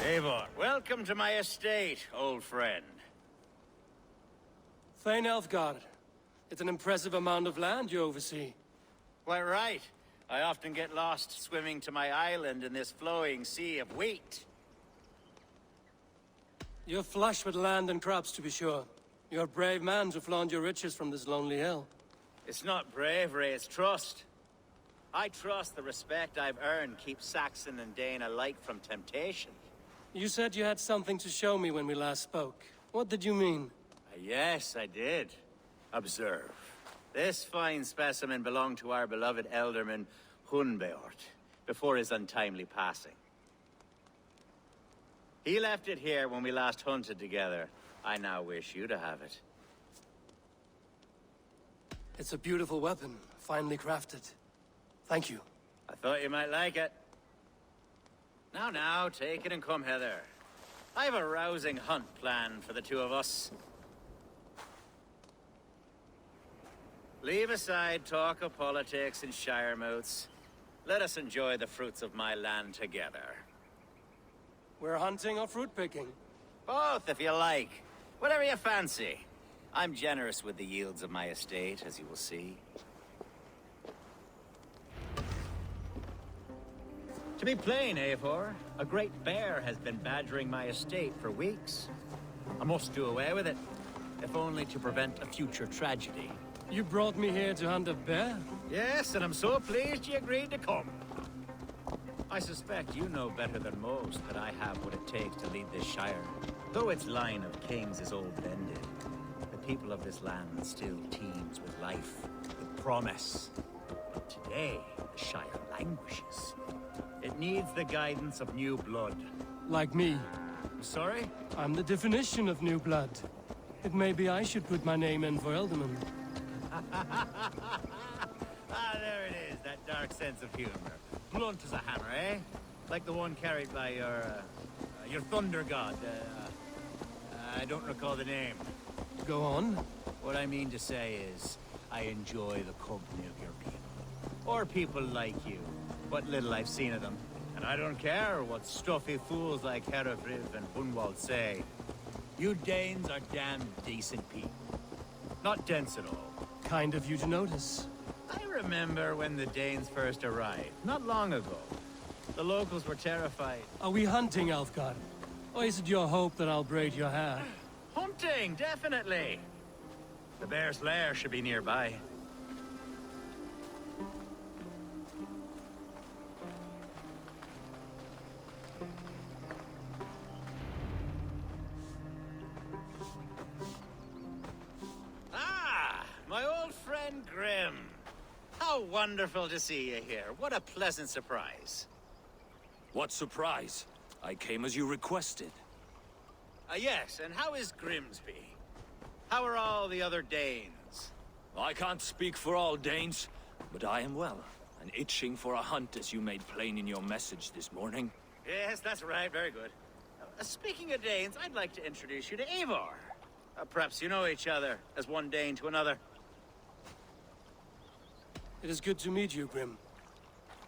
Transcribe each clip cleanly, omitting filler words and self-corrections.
Eivor, welcome to my estate, old friend. Thane Elfgard. It's an impressive amount of land you oversee. Quite right. I often get lost swimming to my island in this flowing sea of wheat. You're flush with land and crops, to be sure. You're a brave man to flaunt your riches from this lonely hill. It's not bravery, it's trust. I trust the respect I've earned keeps Saxon and Dane alike from temptation. You said you had something to show me when we last spoke. What did you mean? Yes, I did. Observe. This fine specimen belonged to our beloved elderman, Hunbeort, before his untimely passing. He left it here when we last hunted together. I now wish you to have it. It's a beautiful weapon, finely crafted. Thank you. I thought you might like it. Now, take it and come hither. I have a rousing hunt planned for the two of us. Leave aside talk of politics and shire moats. Let us enjoy the fruits of my land together. We're hunting or fruit picking? Both, if you like. Whatever you fancy. I'm generous with the yields of my estate, as you will see. To be plain, Eivor, a great bear has been badgering my estate for weeks. I must do away with it, if only to prevent a future tragedy. You brought me here to hunt a bear? Yes, and I'm so pleased you agreed to come. I suspect you know better than most that I have what it takes to lead this shire. Though its line of kings is old and ended, the people of this land still teems with life, with promise. But today, the shire languishes. It needs the guidance of new blood. Like me. Sorry? I'm the definition of new blood. It may be I should put my name in for Elderman. There it is, that dark sense of humor. Blunt as a hammer, eh? Like the one carried by your thunder god. I don't recall the name. Go on. What I mean to say is, I enjoy the company of your people. Or people like you. What little I've seen of them. And I don't care what stuffy fools like Herefriv and Hunwald say. You Danes are damn decent people. Not dense at all. Kind of you to notice. I remember when the Danes first arrived, not long ago. The locals were terrified. Are we hunting, Elfgard? Or is it your hope that I'll braid your hair? Hunting, definitely! The bear's lair should be nearby. My old friend Grim. How wonderful to see you here. What a pleasant surprise. What surprise? I came as you requested. Yes, and how is Grimsby? How are all the other Danes? I can't speak for all Danes, but I am well, and itching for a hunt as you made plain in your message this morning. Yes, that's right. Very good. Speaking of Danes, I'd like to introduce you to Eivor. Perhaps you know each other, as one Dane to another. It is good to meet you, Grim.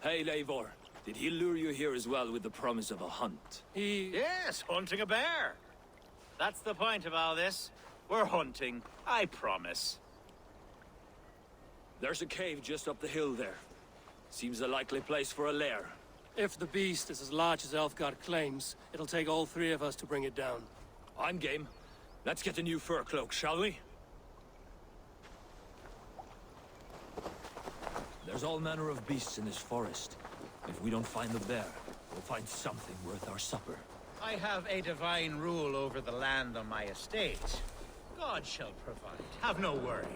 Hey, Eivor. Did he lure you here as well with the promise of a hunt? Yes, hunting a bear. That's the point of all this. We're hunting, I promise. There's a cave just up the hill there. Seems a likely place for a lair. If the beast is as large as Elfgard claims, it'll take all three of us to bring it down. I'm game. Let's get a new fur cloak, shall we? There's all manner of beasts in this forest. If we don't find the bear, we'll find something worth our supper. I have a divine rule over the land on my estate. God shall provide. Have no worry.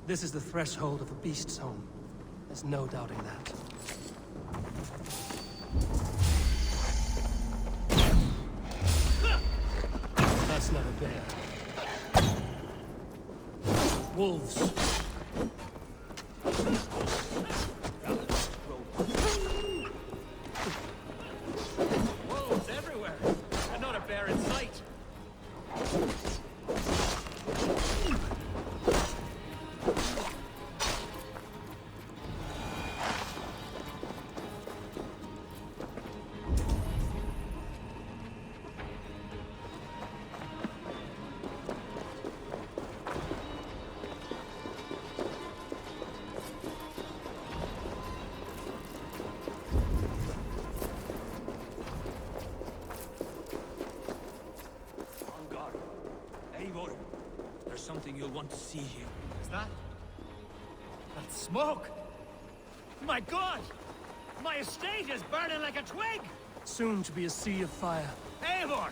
This is the threshold of the beast's home. There's no doubting that. That's not a bear. Wolves. Wolves everywhere, and not a bear in sight. want to see him. Is that? That's smoke! My God! My estate is burning like a twig! Soon to be a sea of fire. Eivor!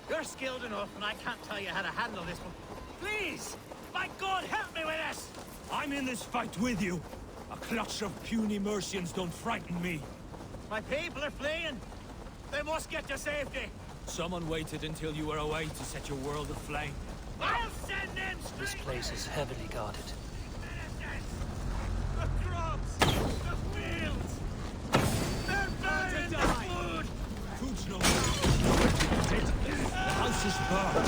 You're skilled enough, and I can't tell you how to handle this, but please! My God, help me with this! I'm in this fight with you. A clutch of puny Mercians don't frighten me. My people are fleeing! They must get to safety! Someone waited until you were away to set your world aflame. I'll send them straight! This place is heavily guarded. The crops! The fields! They're burning the food! Food's no good. The house is burned.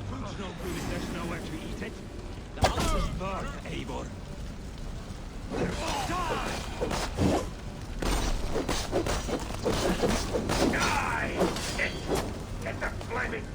Food's no good if there's nowhere to eat it. The house is burned, Eivor. Die! Get the flaming!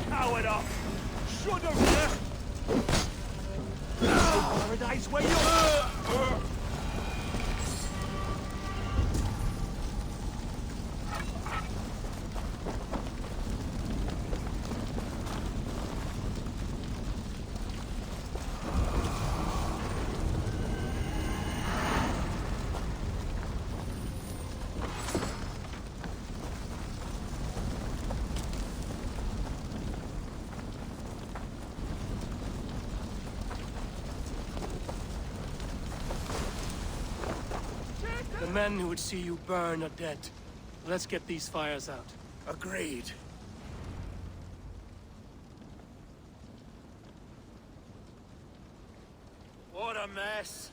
Cow it up! Should have left! Paradise where you... The men who would see you burn are dead. Let's get these fires out. Agreed. What a mess.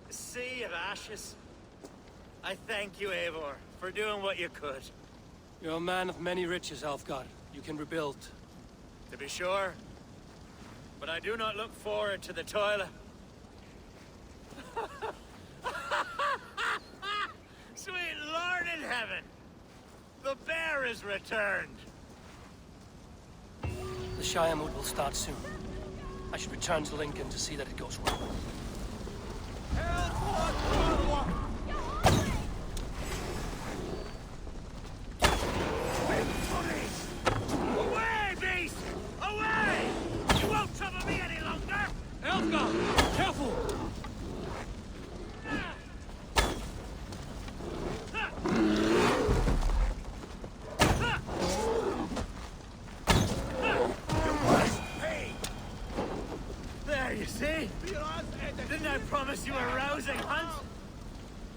A sea of ashes. I thank you, Eivor, for doing what you could. You're a man of many riches, Alfgar. You can rebuild. To be sure. But I do not look forward to the toilet. Sweet Lord in heaven! The bear is returned! The Shiremood will start soon. I should return to Lincoln to see that it goes well. Away, beast! Away! You won't trouble me any longer! Alfgar! Careful! There, you see? Didn't I promise you a rousing hunt?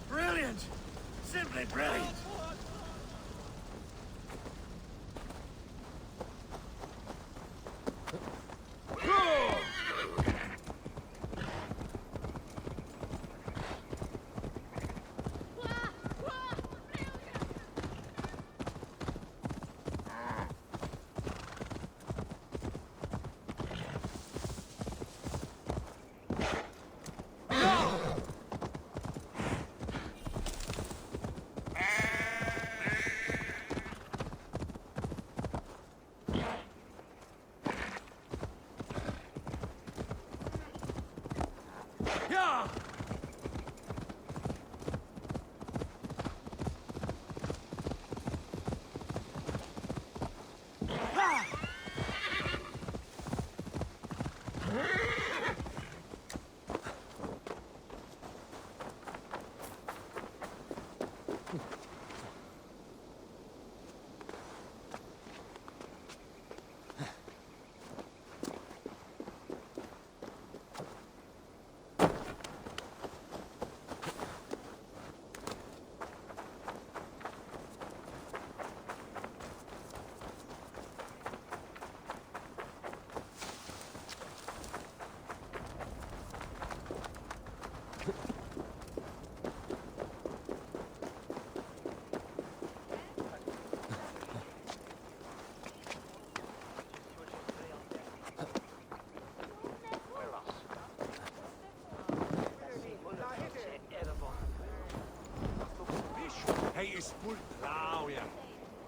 Brilliant! Simply brilliant!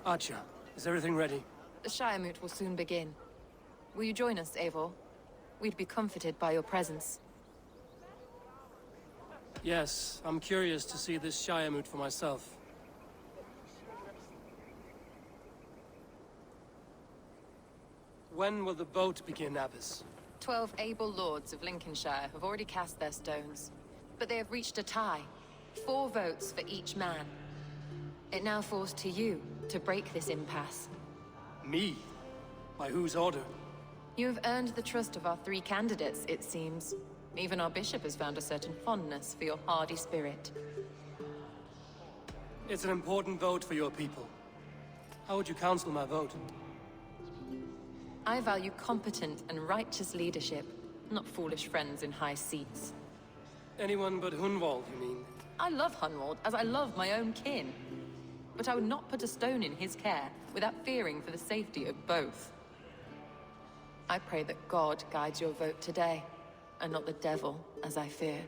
Archer, is everything ready? The Shiremoot will soon begin. Will you join us, Eivor? We'd be comforted by your presence. Yes, I'm curious to see this Shiremoot for myself. When will the vote begin, Abbess? 12 able lords of Lincolnshire have already cast their stones, but they have reached a tie. 4 votes for each man. It now falls to you to break this impasse. Me? By whose order? You have earned the trust of our 3 candidates, it seems. Even our bishop has found a certain fondness for your hardy spirit. It's an important vote for your people. How would you counsel my vote? I value competent and righteous leadership, not foolish friends in high seats. Anyone but Hunwald, you mean? I love Hunwald as I love my own kin. But I would not put a stone in his care without fearing for the safety of both. I pray that God guides your vote today, and not the devil, as I fear.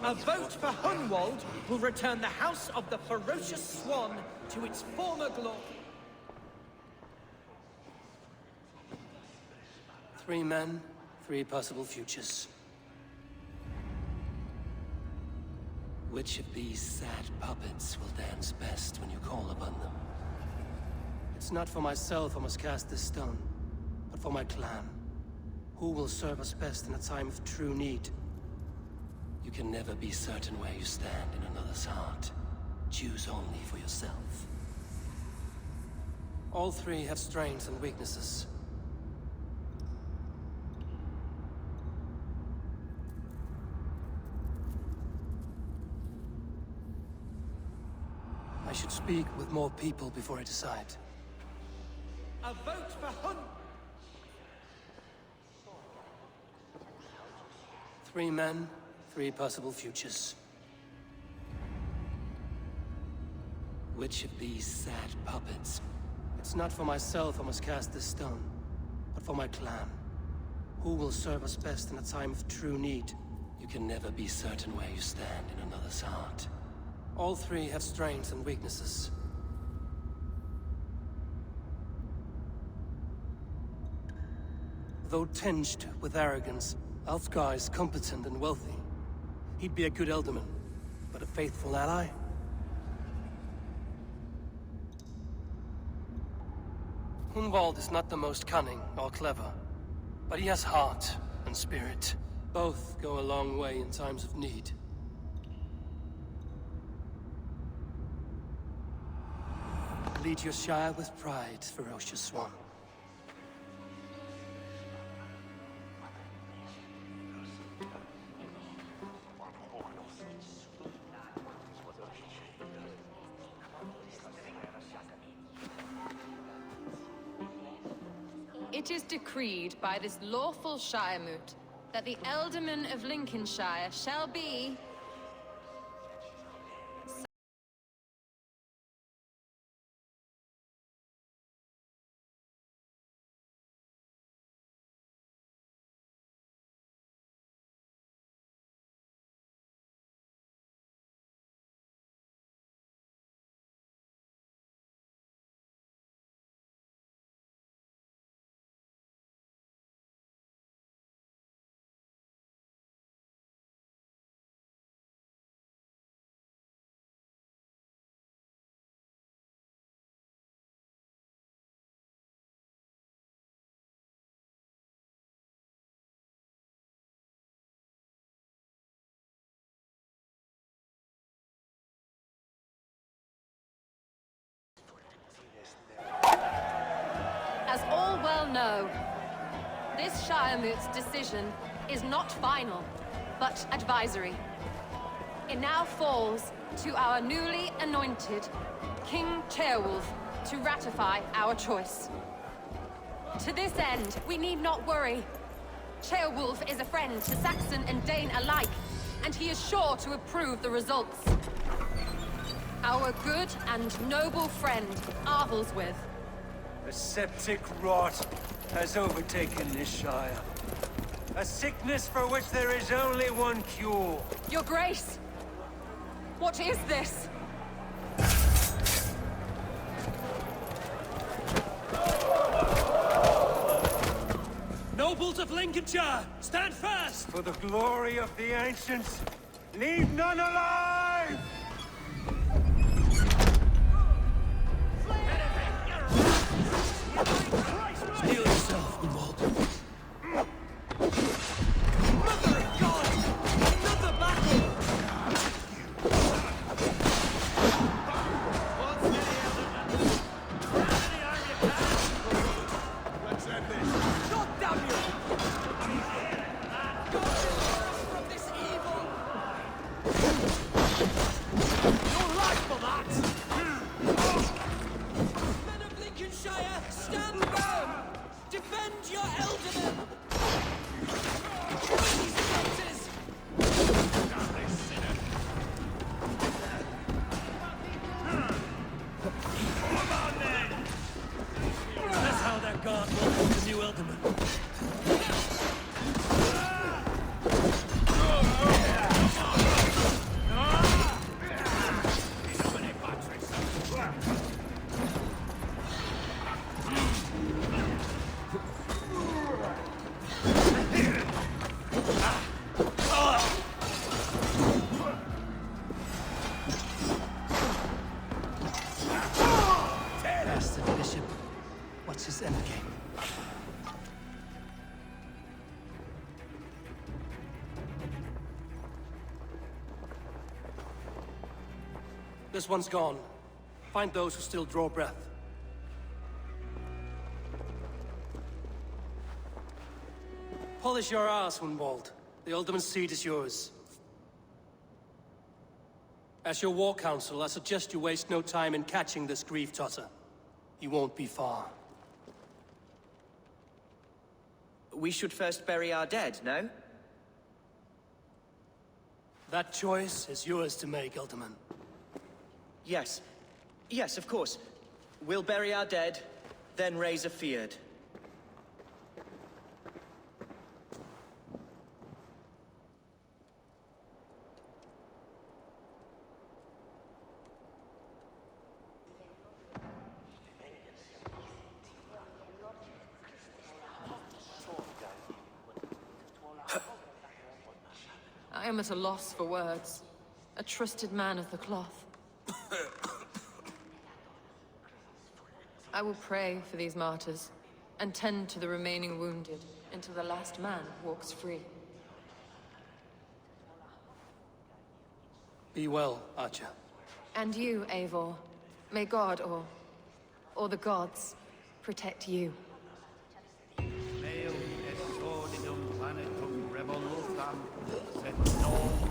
A vote for Hunwald will return the House of the Ferocious Swan to its former glory. 3 men, 3 possible futures. Which of these sad puppets will dance best when you call upon them? It's not for myself I must cast this stone, but for my clan. Who will serve us best in a time of true need? You can never be certain where you stand in another's heart. Choose only for yourself. All 3 have strengths and weaknesses. I should speak with more people before I decide. A vote for Hun... 3 men, 3 possible futures. Which of these sad puppets? It's not for myself I must cast this stone, but for my clan. Who will serve us best in a time of true need? You can never be certain where you stand in another's heart. All 3 have strengths and weaknesses. Though tinged with arrogance, Alfgar is competent and wealthy. He'd be a good alderman, but a faithful ally? Hunwald is not the most cunning or clever, but he has heart and spirit. Both go a long way in times of need. Lead your Shire with pride, Ferocious Swan. It is decreed by this lawful Shiremoot that the Alderman of Lincolnshire shall be... As all well know, this Shiremoot's decision is not final, but advisory. It now falls to our newly anointed King Ceolwulf to ratify our choice. To this end, we need not worry. Ceolwulf is a friend to Saxon and Dane alike, and he is sure to approve the results. Our good and noble friend, Arthelswith. The septic rot. has overtaken this Shire. A sickness for which there is only one cure. Your Grace! What is this? Nobles of Lincolnshire, stand fast! For the glory of the ancients, leave none alive! Steel yourself, Unwald. Mother of God! Another battle! God damn you! God deliver us from this evil! Your life for that! Men of Lincolnshire, stand firm! Defend your eldermen! These traitors! That's how that guard welcomes the new Elderman. Bastard Bishop. What's his endgame? This one's gone. Find those who still draw breath. Polish your ass, Hunwald. The Alderman's seat is yours. As your war council, I suggest you waste no time in catching this grief totter. He won't be far. We should first bury our dead, no? That choice is yours to make, Alderman. Yes. Yes, of course. We'll bury our dead, then raise a feared. I am at a loss for words. A trusted man of the cloth. I will pray for these martyrs, and tend to the remaining wounded until the last man walks free. Be well, Archer. And you, Eivor. May God, or the gods, protect you. Male et sordidum planetum revolutam, sed non.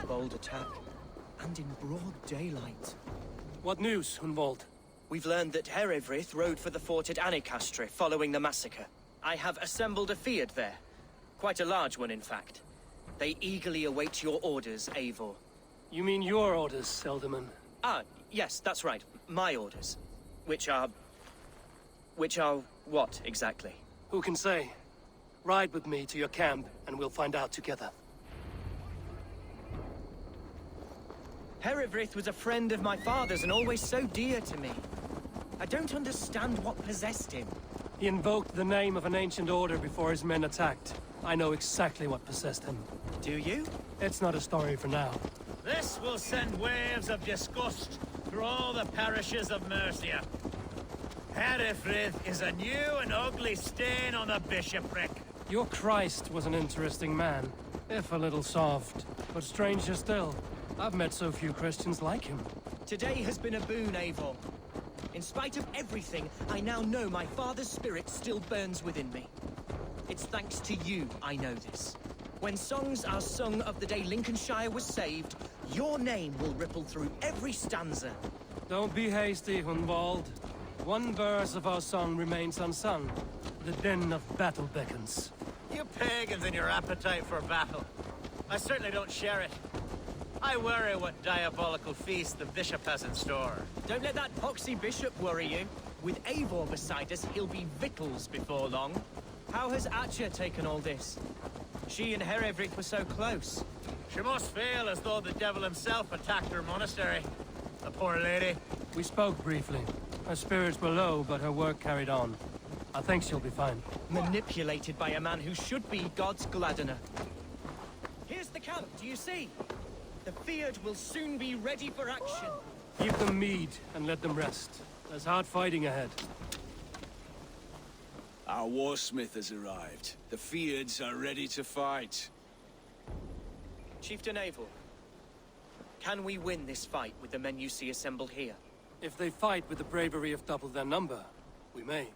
Bold attack, and in broad daylight. What news, Hunwald? We've learned that Herewrith rode for the fort at Annikastre following the massacre. I have assembled a feard there. Quite a large one, in fact. They eagerly await your orders, Eivor. You mean your orders, Alderman? Ah, yes, that's right. My orders. Which are what, exactly? Who can say? Ride with me to your camp, and we'll find out together. Herewrith was a friend of my father's and always so dear to me. I don't understand what possessed him. He invoked the name of an ancient order before his men attacked. I know exactly what possessed him. Do you? It's not a story for now. This will send waves of disgust through all the parishes of Mercia. Herefrith is a new and ugly stain on the bishopric. Your Christ was an interesting man, if a little soft. But stranger still, I've met so few Christians like him. Today has been a boon, Eivor. In spite of everything, I now know my father's spirit still burns within me. It's thanks to you I know this. When songs are sung of the day Lincolnshire was saved, your name will ripple through every stanza. Don't be hasty, Hunwald. One verse of our song remains unsung. The din of battle beckons. You pagans and your appetite for battle. I certainly don't share it. I worry what diabolical feast the bishop has in store. Don't let that poxy bishop worry you. With Eivor beside us, he'll be victuals before long. How has Atcha taken all this? She and Herevrik were so close. She must feel as though the devil himself attacked her monastery. The poor lady. We spoke briefly. Her spirits were low, but her work carried on. I think she'll be fine. Manipulated by a man who should be God's gladdener. Here's the camp, do you see? The Fyrd will soon be ready for action. Give them mead and let them rest. There's hard fighting ahead. Our warsmith has arrived. The Fyrds are ready to fight. Chieftain Eivor, can we win this fight with the men you see assembled here? If they fight with the bravery of double their number, we may.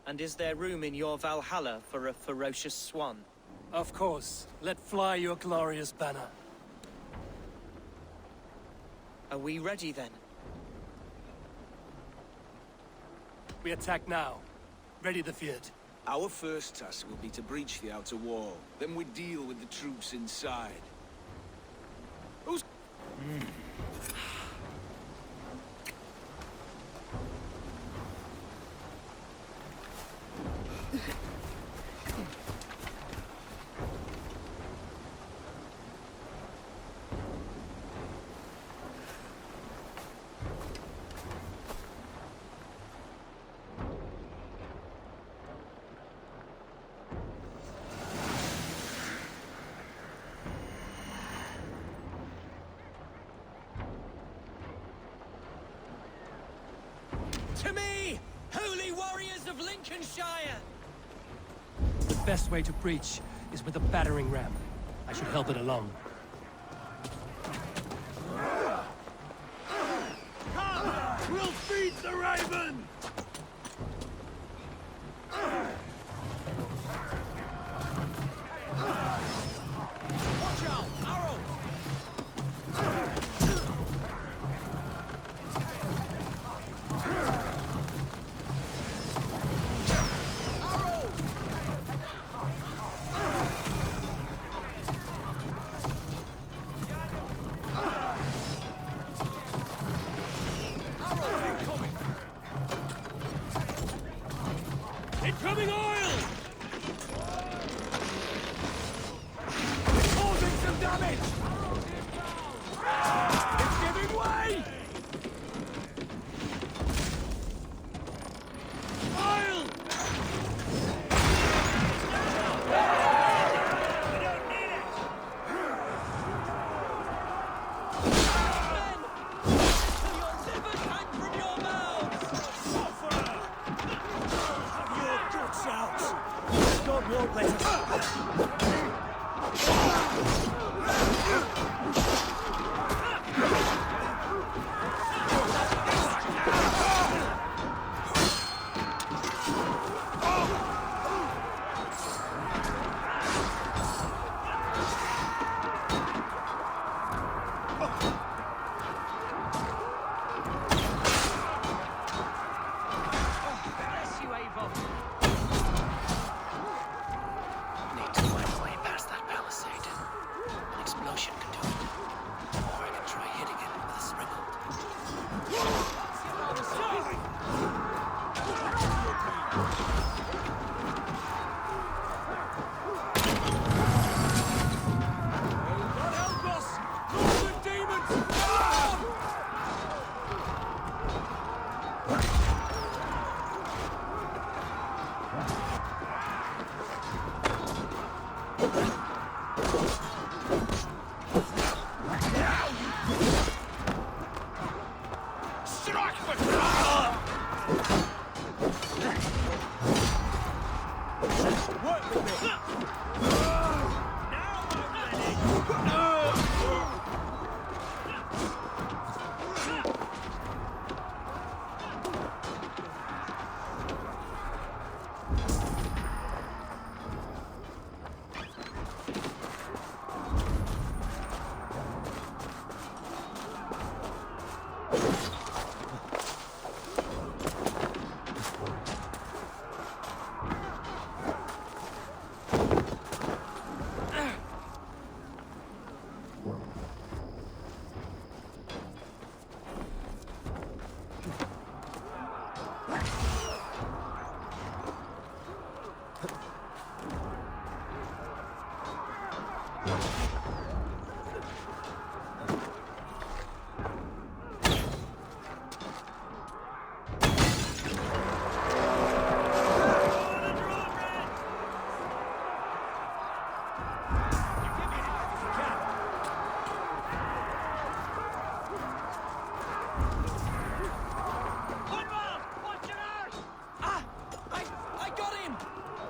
And is there room in your Valhalla for a ferocious swan? Of course. Let fly your glorious banner. Are we ready then? We attack now. Ready the Fyrd. Our first task will be to breach the outer wall. Then we deal with the troops inside. Who's... To me, holy warriors of Lincolnshire! The best way to breach is with a battering ram. I should help it along. Come! We'll feed the raven! Watch out! Arrows!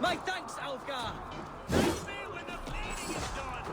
My thanks, Alfgar! Thanks me when the bleeding is done!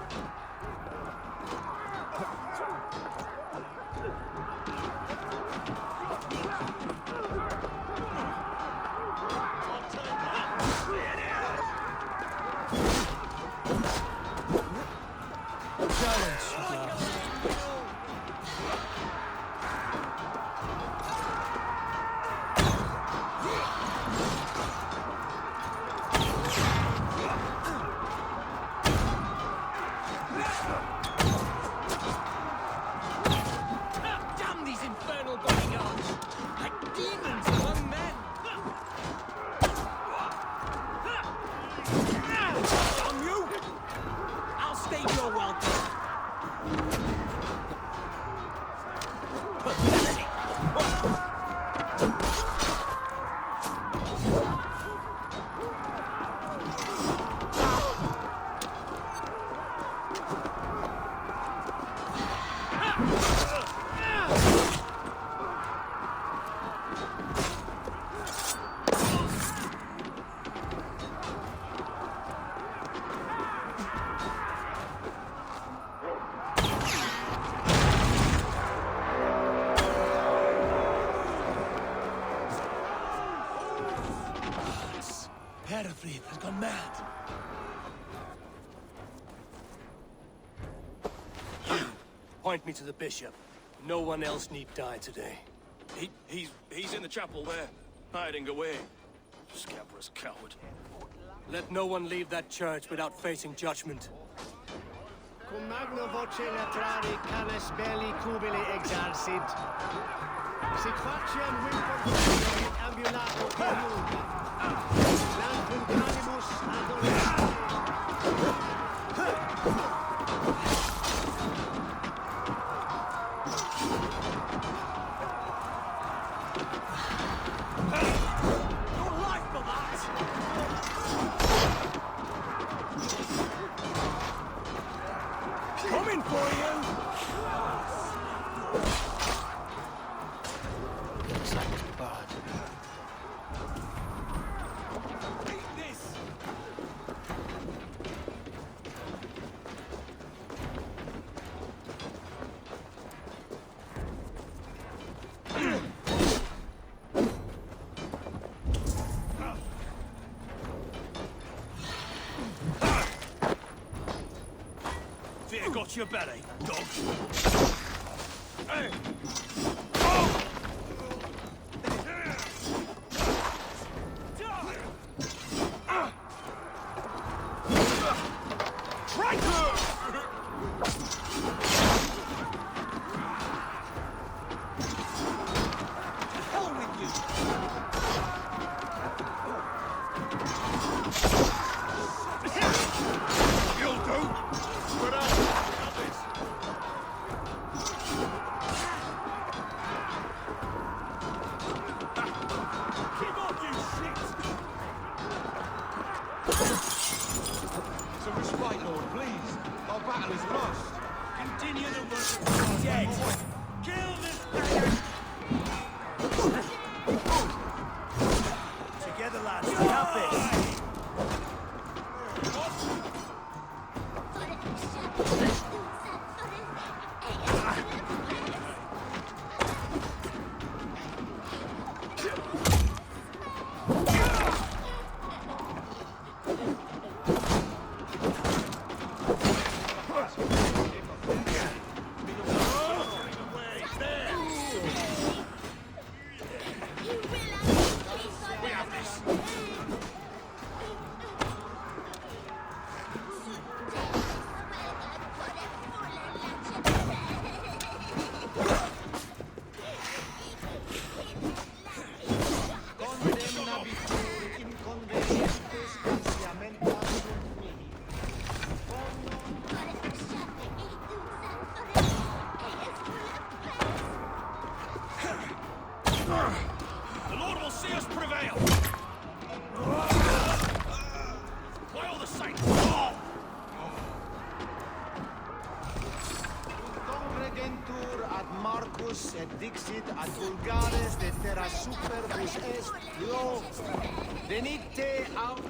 Damn these infernal bodyguards! Like demons among men! Damn you! I'll state your welcome! Hereford has gone mad. You, point me to the bishop. No one else need die today. He's in the chapel there, hiding away. Scabrous coward. Let no one leave that church without facing judgment. Cum magno voce latrari canes belli cubili exarsit. Sic faciem vimpor ambulato coniuga. Lancum canimus adolescente. Your life for that! Coming for you! Looks like a bard. Eat this! Fear got your belly, dog. Hey! Some respite, Lord, please. Our battle is lost. Continue the work. Dead. Kill this bastard. Together, lads. We have this. The Lord will see us prevail! By all the saints! Congregentur ad Marcus et dixit ad vulgares de terra superbus est lo venite aut.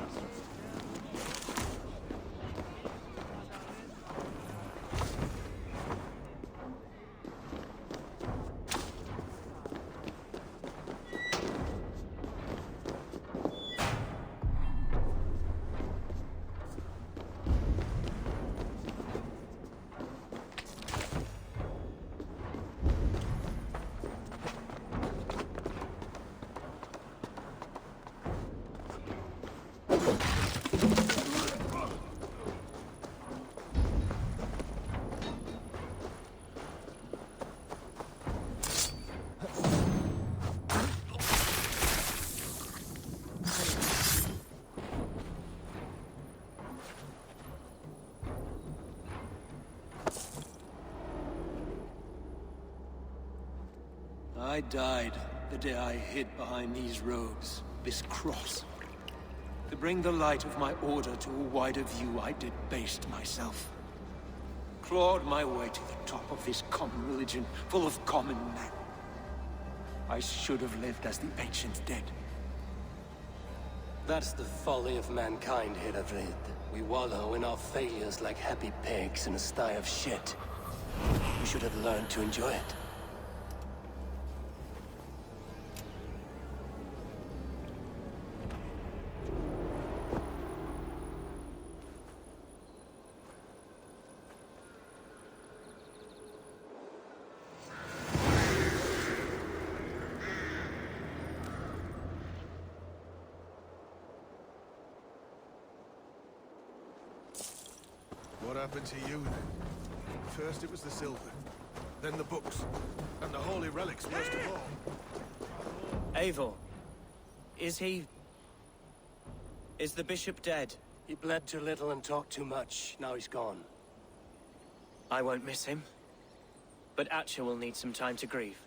I died the day I hid behind these robes, this cross. To bring the light of my order to a wider view, I debased myself. Clawed my way to the top of this common religion, full of common men. I should have lived as the ancient dead. That's the folly of mankind, Herevrid. We wallow in our failures like happy pigs in a sty of shit. We should have learned to enjoy it. What happened to you then? First it was the silver, then the books, and the holy relics worst of all. Eivor, is the bishop dead? He bled too little and talked too much. Now he's gone. I won't miss him. But Atcha will need some time to grieve.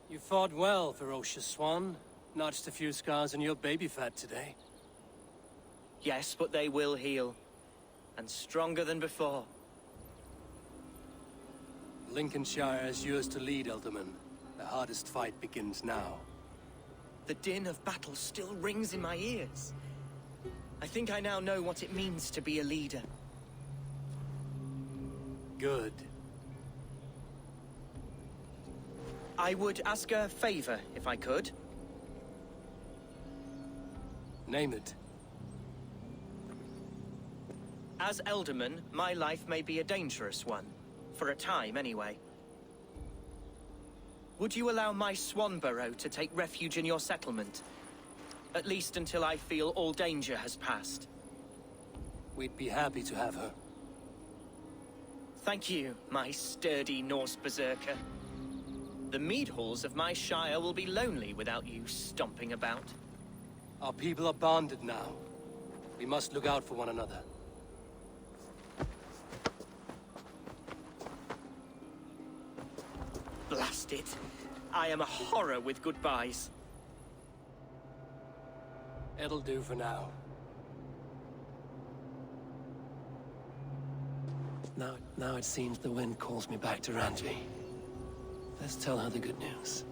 You fought well, ferocious swan. Notched a few scars on your baby fat today. Yes, but they will heal. And stronger than before. Lincolnshire is yours to lead, Elderman. The hardest fight begins now. The din of battle still rings in my ears. I think I now know what it means to be a leader. Good. I would ask a favor, if I could. Name it. As Elderman, my life may be a dangerous one. For a time, anyway. Would you allow my Swanborough to take refuge in your settlement? At least until I feel all danger has passed. We'd be happy to have her. Thank you, my sturdy Norse berserker. The mead halls of my shire will be lonely without you stomping about. Our people are bonded now. We must look out for one another. Blast it. I am a horror with goodbyes. It'll do for now. Now it seems the wind calls me back to Ranji. Let's tell her the good news.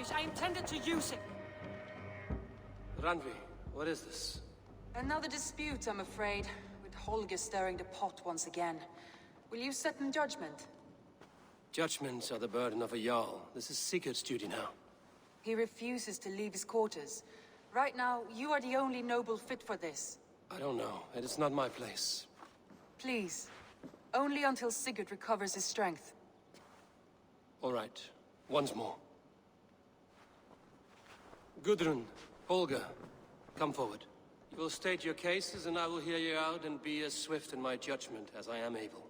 selfish. I intended to use it. Randvi, what is this? Another dispute, I'm afraid, with Holger stirring the pot once again. Will you set in judgment? Judgments are the burden of a Jarl. This is Sigurd's duty now. He refuses to leave his quarters. Right now, you are the only noble fit for this. I don't know. It is not my place. Please. Only until Sigurd recovers his strength. All right. Once more. Gudrun, Holger, come forward. You will state your cases, and I will hear you out and be as swift in my judgment as I am able.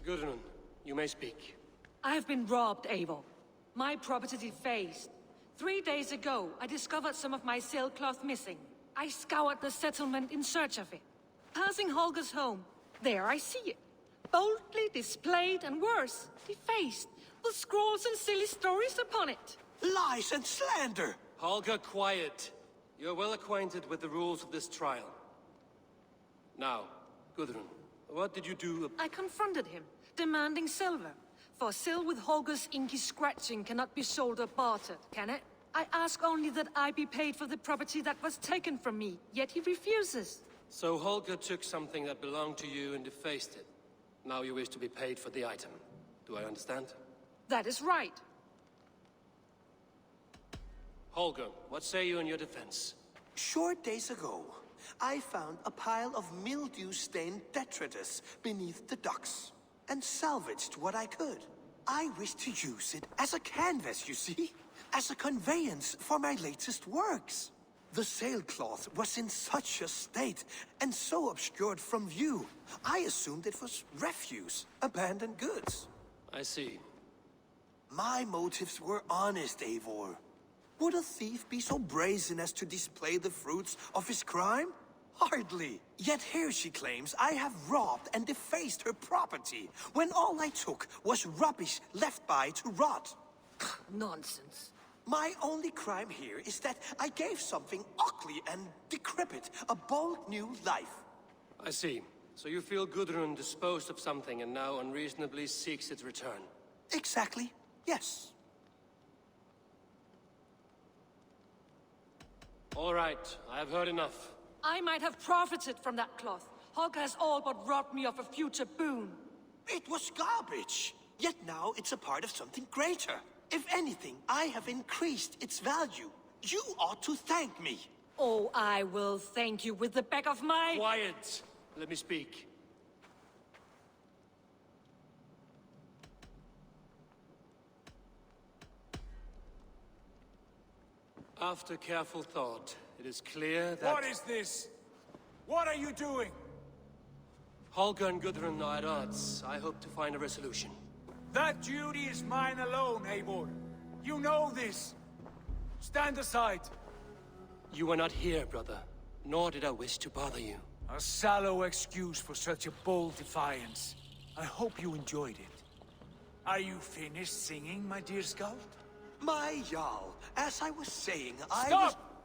Gudrun, you may speak. I have been robbed, Eivor. My property defaced. 3 days ago, I discovered some of my sailcloth missing. I scoured the settlement in search of it. Passing Holger's home, there I see it. Boldly displayed and worse, defaced, with scrolls and silly stories upon it. Lies and slander! Holger, quiet. You're well acquainted with the rules of this trial. Now, Gudrun, what did you do? I confronted him, demanding silver. For sil with Holger's inky scratching cannot be sold or bartered, can it? I ask only that I be paid for the property that was taken from me, yet he refuses. So Holger took something that belonged to you and defaced it. Now you wish to be paid for the item. Do I understand? That is right. Holger, what say you in your defense? Short days ago, I found a pile of mildew-stained detritus beneath the docks, and salvaged what I could. I wish to use it as a canvas, you see? As a conveyance for my latest works. The sailcloth was in such a state, and so obscured from view, I assumed it was refuse, abandoned goods. I see. My motives were honest, Eivor. Would a thief be so brazen as to display the fruits of his crime? Hardly. Yet here she claims I have robbed and defaced her property, when all I took was rubbish left by to rot. Nonsense. My only crime here is that I gave something ugly and decrepit a bold new life. I see. So you feel Gudrun disposed of something and now unreasonably seeks its return? Exactly, yes. All right, I have heard enough. I might have profited from that cloth. Holger has all but robbed me of a future boon. It was garbage. Yet now it's a part of something greater. If anything, I have increased its value. You ought to thank me. Oh, I will thank you with the back of my... Quiet! Let me speak. After careful thought, it is clear that... What is this? What are you doing? Holger and Gudrun are at odds. I hope to find a resolution. That duty is mine alone, Eivor. You know this. Stand aside. You were not here, brother. Nor did I wish to bother you. A sallow excuse for such a bold defiance. I hope you enjoyed it. Are you finished singing, my dear Skald? My Jarl, as I was saying, Stop!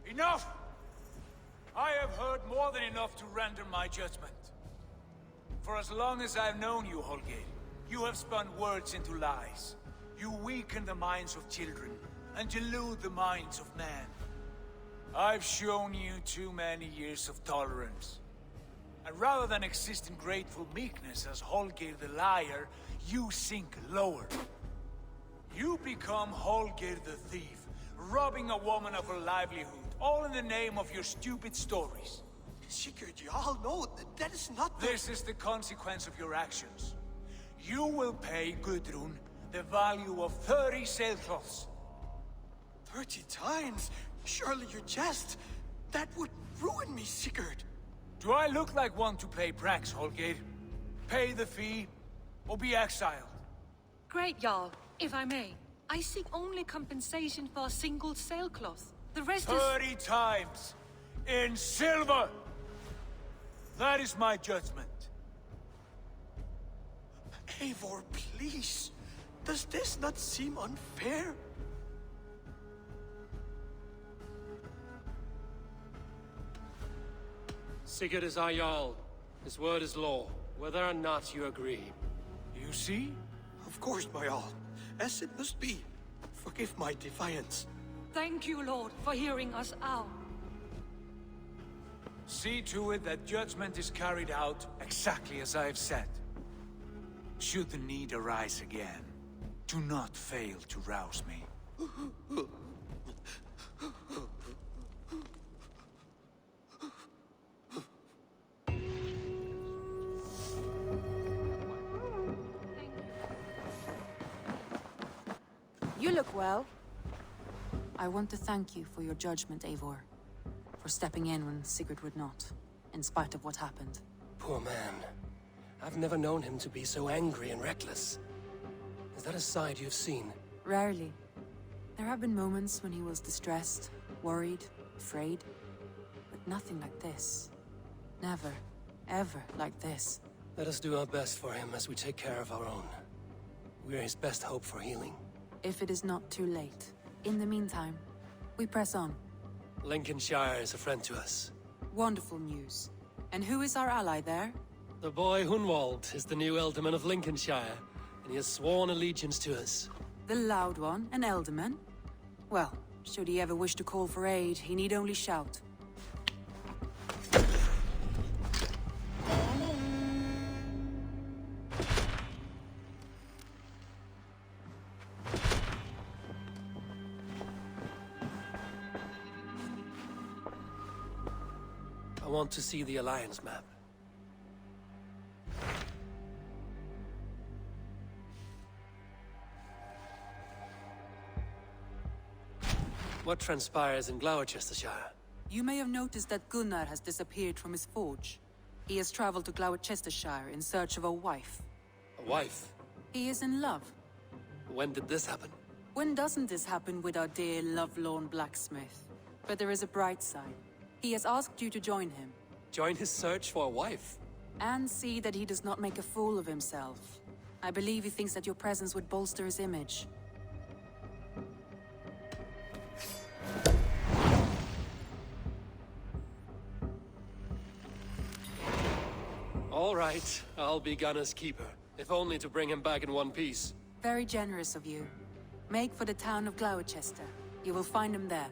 Enough! I have heard more than enough to render my judgment. For as long as I've known you, Holger, you have spun words into lies. You weaken the minds of children, and delude the minds of men. I've shown you too many years of tolerance. And rather than exist in grateful meekness as Holger the liar, you sink lower. You become Holger the thief, robbing a woman of her livelihood, all in the name of your stupid stories. Sigurd, Jarl, no, that is not the... This is the consequence of your actions. You will pay Gudrun the value of 30 sailcloths. 30 times? Surely you jest. That would ruin me, Sigurd. Do I look like one to play pranks, Holger? Pay the fee, or be exiled. Great, Jarl. If I may, I seek only compensation for a single sailcloth. The rest is... 30 times! In silver! That is my judgment. Eivor, please. Does this not seem unfair? Sigurd is our Jarl. His word is law, whether or not you agree. You see? Of course, my Jarl. as it must be. Forgive my defiance. Thank you, Lord, for hearing us out. See to it that judgment is carried out exactly as I have said. Should the need arise again, do not fail to rouse me. You look well. I want to thank you for your judgment, Eivor. For stepping in when Sigurd would not, in spite of what happened. Poor man. I've never known him to be so angry and reckless. Is that a side you've seen? Rarely. There have been moments when he was distressed, worried, afraid. But nothing like this. Never, ever like this. Let us do our best for him as we take care of our own. We're his best hope for healing. If it is not too late. In the meantime, we press on. Lincolnshire is a friend to us. Wonderful news. And who is our ally there? The boy Hunwald is the new Ealdorman of Lincolnshire, and he has sworn allegiance to us. The loud one, an Ealdorman? Well, should he ever wish to call for aid, he need only shout. I want to see the Alliance map. What transpires in Gloucestershire? You may have noticed that Gunnar has disappeared from his forge. He has traveled to Gloucestershire in search of a wife. A wife? He is in love. When did this happen? When doesn't this happen with our dear lovelorn blacksmith? But there is a bright side. He has asked you to join him. Join his search for a wife? And see that he does not make a fool of himself. I believe he thinks that your presence would bolster his image. All right, I'll be Gunner's keeper, if only to bring him back in one piece. Very generous of you. Make for the town of Gloucester. You will find him there.